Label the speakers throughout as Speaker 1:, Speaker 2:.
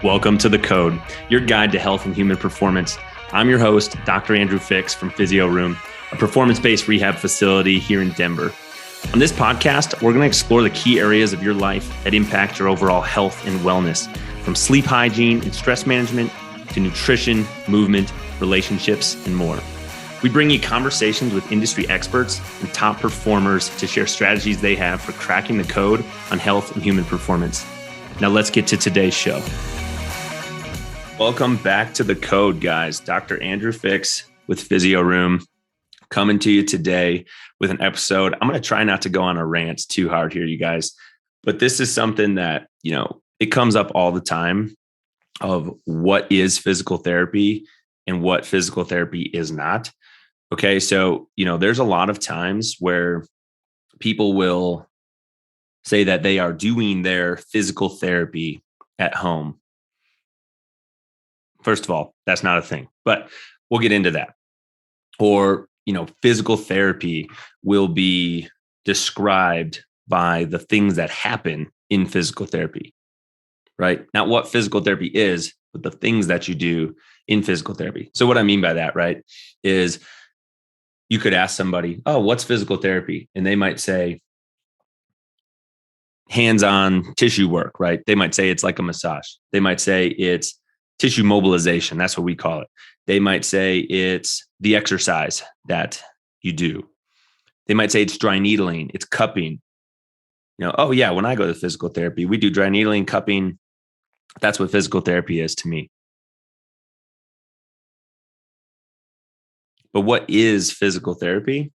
Speaker 1: Welcome to The Code, your guide to health and human performance. I'm your host, Dr. Andrew Fix from Physio Room, a performance-based rehab facility here in Denver. On this podcast, we're going to explore the key areas of your life that impact your overall health and wellness, from sleep hygiene and stress management to nutrition, movement, relationships, and more. We bring you conversations with industry experts and top performers to share strategies they have for cracking the code on health and human performance. Now let's get to today's show. Welcome back to The Code, guys. Dr. Andrew Fix with Physio Room coming to you today with an episode. I'm going to try not to go on a rant too hard here, you guys, but this is something that, it comes up all the time of what is physical therapy and what physical therapy is not. Okay. So, there's a lot of times where people will say that they are doing their physical therapy at home. First of all, that's not a thing, but we'll get into that. Or, physical therapy will be described by the things that happen in physical therapy, right? Not what physical therapy is, but the things that you do in physical therapy. So what I mean by that, right, is you could ask somebody, oh, what's physical therapy? And they might say, hands-on tissue work, right? They might say it's like a massage. They might say it's tissue mobilization. That's what we call it. They might say it's the exercise that you do. They might say it's dry needling, it's cupping. Oh yeah, when I go to physical therapy, we do dry needling, cupping. That's what physical therapy is to me. But what is physical therapy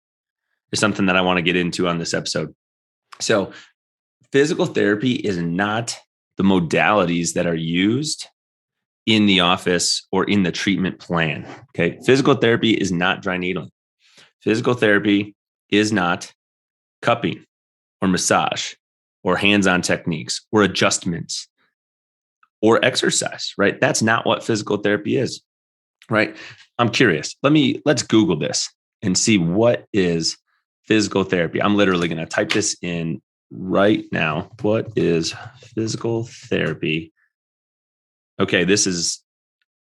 Speaker 1: is something that I want to get into on this episode. So physical therapy is not the modalities that are used in the office or in the treatment plan. Okay. Physical therapy is not dry needling. Physical therapy is not cupping or massage or hands-on techniques or adjustments or exercise, right? That's not what physical therapy is, right? I'm curious. Let's Google this and see what is physical therapy. I'm literally going to type this in right now. What is physical therapy? Okay, this is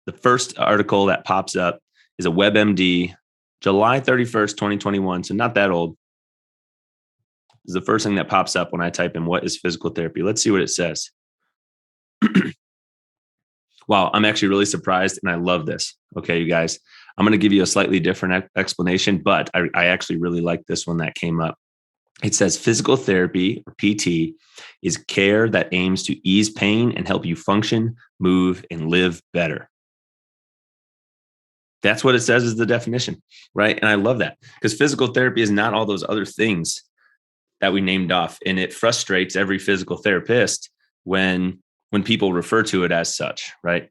Speaker 1: the first article that pops up is a WebMD, July 31st, 2021. So not that old. This is the first thing that pops up when I type in what is physical therapy. Let's see what it says. Wow, I'm actually really surprised and I love this. Okay, you guys, I'm going to give you a slightly different explanation, but I actually really like this one that came up. It says physical therapy, or PT, is care that aims to ease pain and help you function, move, and live better. That's what it says is the definition, right? And I love that because physical therapy is not all those other things that we named off. And it frustrates every physical therapist when people refer to it as such, right?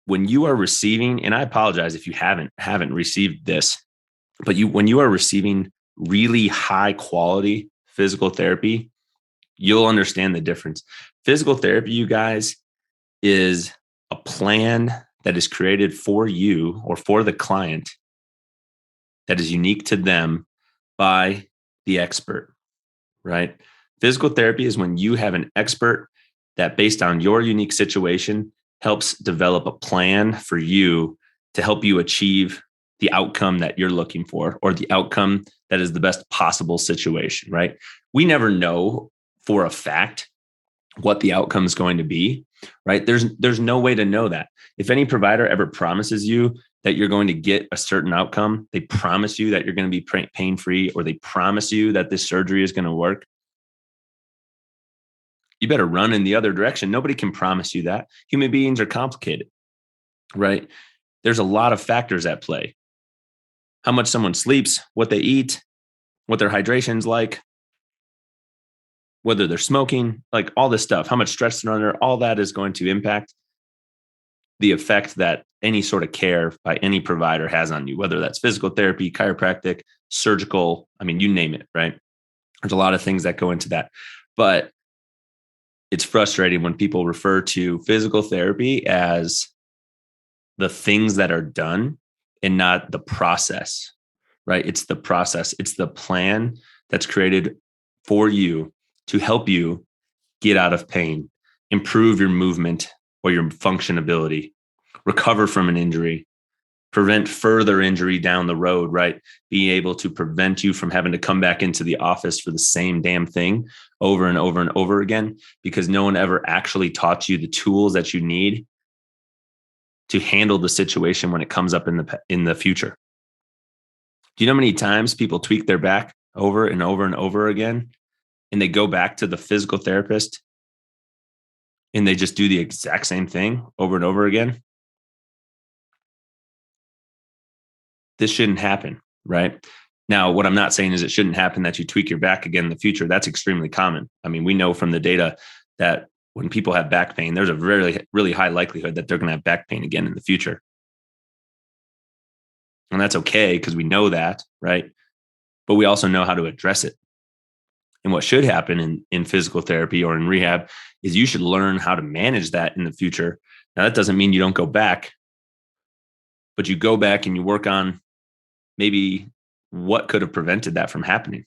Speaker 1: When you are receiving, and I apologize if you haven't received this, but when you are receiving really high quality physical therapy, you'll understand the difference. Physical therapy, you guys, is a plan that is created for you or for the client that is unique to them by the expert, right? Physical therapy is when you have an expert that, based on your unique situation, helps develop a plan for you to help you achieve the outcome that you're looking for or the outcome that is the best possible situation, right? We never know for a fact what the outcome is going to be, right? There's no way to know that. If any provider ever promises you that you're going to get a certain outcome, they promise you that you're going to be pain-free, or they promise you that this surgery is going to work, you better run in the other direction. Nobody can promise you that. Human beings are complicated, right? There's a lot of factors at play. How much someone sleeps, what they eat, what their hydration's like, whether they're smoking, like all this stuff, how much stress they're under, all that is going to impact the effect that any sort of care by any provider has on you, whether that's physical therapy, chiropractic, surgical, you name it, right? There's a lot of things that go into that. But it's frustrating when people refer to physical therapy as the things that are done and not the process, right? It's the process. It's the plan that's created for you to help you get out of pain, improve your movement or your function ability, recover from an injury, prevent further injury down the road, right? Be able to prevent you from having to come back into the office for the same damn thing over and over and over again, because no one ever actually taught you the tools that you need to handle the situation when it comes up in the future. Do you know how many times people tweak their back over and over and over again, and they go back to the physical therapist and they just do the exact same thing over and over again? This shouldn't happen, right? Now, what I'm not saying is it shouldn't happen that you tweak your back again in the future. That's extremely common. I mean, we know from the data that when people have back pain, there's a really, really high likelihood that they're going to have back pain again in the future. And that's okay because we know that, right? But we also know how to address it. And what should happen in physical therapy or in rehab is you should learn how to manage that in the future. Now, that doesn't mean you don't go back, but you go back and you work on maybe what could have prevented that from happening.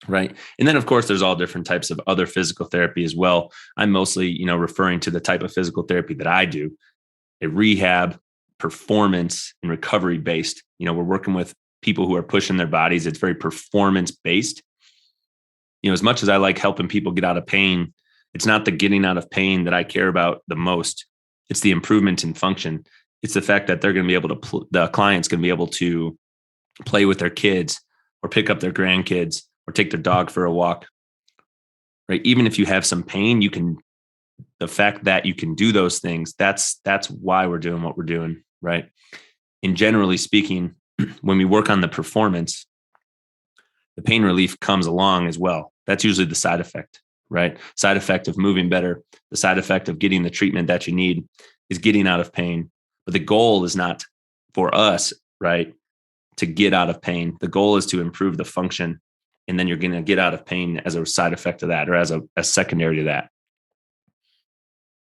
Speaker 1: Right. And then, of course, there's all different types of other physical therapy as well. I'm mostly, referring to the type of physical therapy that I do, a rehab, performance, and recovery based. We're working with people who are pushing their bodies. It's very performance based. As much as I like helping people get out of pain, it's not the getting out of pain that I care about the most. It's the improvement in function. It's the fact that they're going to be able to, the client's going to be able to play with their kids or pick up their grandkids or take their dog for a walk, right? Even if you have some pain, the fact that you can do those things, that's why we're doing what we're doing, right? And generally speaking, when we work on the performance, the pain relief comes along as well. That's usually the side effect, right? Side effect of moving better, the side effect of getting the treatment that you need is getting out of pain. But the goal is not for us, right, to get out of pain. The goal is to improve the function. And then you're going to get out of pain as a side effect of that, or as a secondary to that.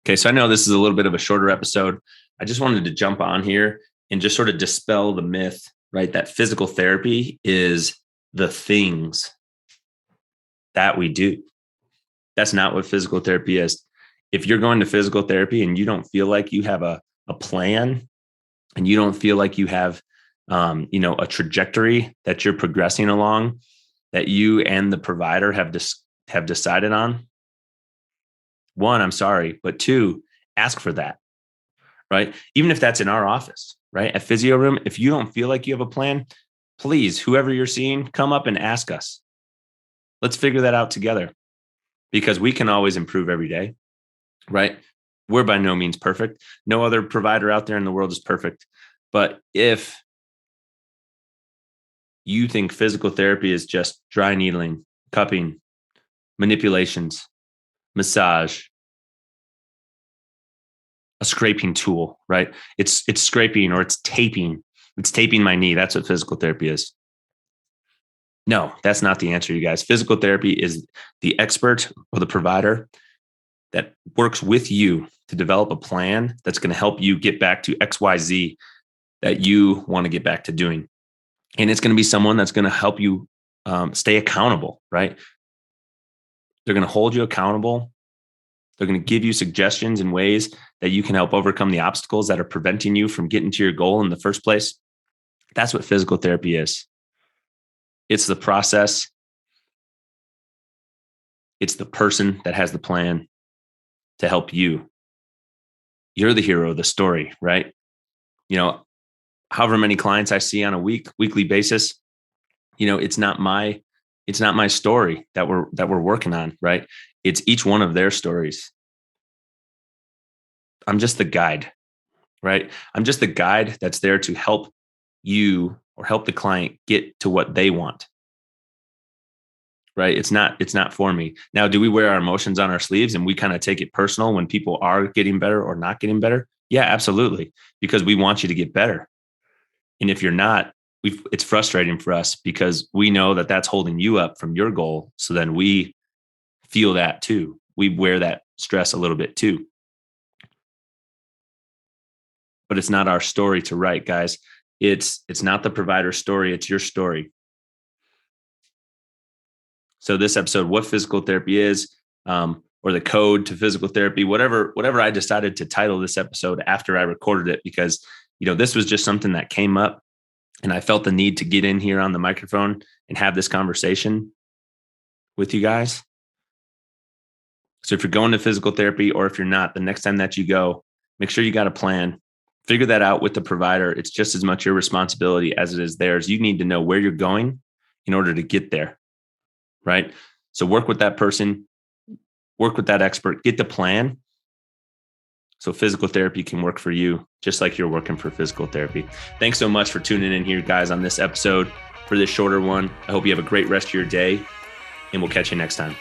Speaker 1: Okay, so I know this is a little bit of a shorter episode. I just wanted to jump on here and just sort of dispel the myth, right, that physical therapy is the things that we do. That's not what physical therapy is. If you're going to physical therapy and you don't feel like you have a plan, and you don't feel like you have a trajectory that you're progressing along, that you and the provider have decided on, one, I'm sorry, but two, ask for that, right? Even if that's in our office, right? At Physio Room, if you don't feel like you have a plan, please, whoever you're seeing, come up and ask us. Let's figure that out together, because we can always improve every day, right? We're by no means perfect. No other provider out there in the world is perfect. But if you think physical therapy is just dry needling, cupping, manipulations, massage, a scraping tool, right? It's scraping, or it's taping. It's taping my knee. That's what physical therapy is. No, that's not the answer, you guys. Physical therapy is the expert or the provider that works with you to develop a plan that's going to help you get back to XYZ that you want to get back to doing. And it's going to be someone that's going to help you stay accountable, right? They're going to hold you accountable. They're going to give you suggestions and ways that you can help overcome the obstacles that are preventing you from getting to your goal in the first place. That's what physical therapy is. It's the process. It's the person that has the plan to help you. You're the hero of the story, right? However many clients I see on a weekly basis, it's not my story that we're working on, right? It's each one of their stories. I'm just the guide, right? I'm just the guide that's there to help you or help the client get to what they want. Right? It's not for me. Now, do we wear our emotions on our sleeves and we kind of take it personal when people are getting better or not getting better? Yeah, absolutely. Because we want you to get better. And if you're not, it's frustrating for us because we know that that's holding you up from your goal. So then we feel that too. We wear that stress a little bit too. But it's not our story to write, guys. It's not the provider's story. It's your story. So this episode, what physical therapy is, or the code to physical therapy, whatever I decided to title this episode after I recorded it, because, this was just something that came up and I felt the need to get in here on the microphone and have this conversation with you guys. So if you're going to physical therapy, or if you're not, the next time that you go, make sure you got a plan. Figure that out with the provider. It's just as much your responsibility as it is theirs. You need to know where you're going in order to get there, right? So work with that person, work with that expert, get the plan, so physical therapy can work for you, just like you're working for physical therapy. Thanks so much for tuning in here, guys, on this episode for this shorter one. I hope you have a great rest of your day, and we'll catch you next time.